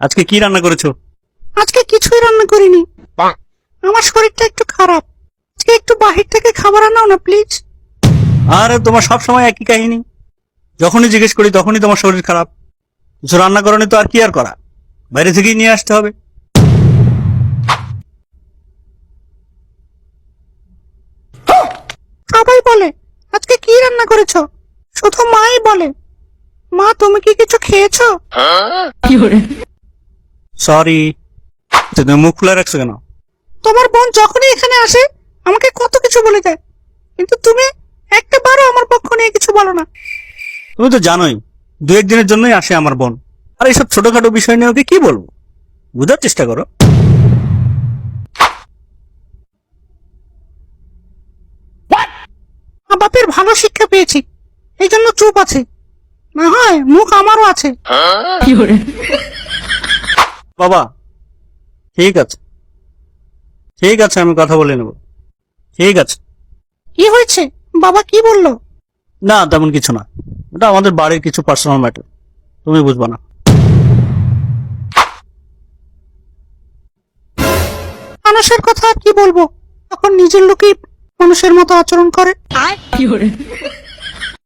আজকে কি রান্না করেছো? আজকে কিছুই রান্না করিনি, আমার শরীরটা একটু খারাপ। আজকে একটু বাহির থেকে খাবার আনাও না প্লিজ। আর তোমার সব সময় একই কাহিনী, যখনই জিজ্ঞেস করি তখনই তোমার শরীর খারাপ। কিছু রান্না করনি তো আর কি আর করা, বাইরে থেকেই নিয়ে আসতে হবে। সবাই বলে আজকে কি রান্না করেছো, শুধু মাই বলে মা তুমি কি কিছু খেয়েছো? সরি, তুমি মুখ খুলে রাখছো কেন? তোমার বোন যখনই এখানে আসে আমাকে কত কিছু বলে যায়, কিন্তু তুমি একটা বারও আমার পক্ষ নিয়ে কিছু বলো না। তুমি তো জানোই দু একদিনের জন্যই আসে আমার বোন, আর এইসব ছোটখাটো বিষয় নিয়ে ওকে কি বলবো, বুঝার চেষ্টা করো। মা বাপের ভালো শিক্ষা পেয়েছি, এই জন্য চুপ আছে, না হয় মুখ আমারও আছে। বাবা ঠিক আছে, ঠিক আছে, আমি কথা বলে নেব। ঠিক আছে। কি হয়েছে, বাবা কি বললো? না তেমন কিছু না, এটা আমাদের বাড়ির কিছু পার্সোনাল ম্যাটার, তুমি বুঝবা না। মানুষের কথা আর কি বলবো, তখন নিজের লোকই মানুষের মতো আচরণ করে।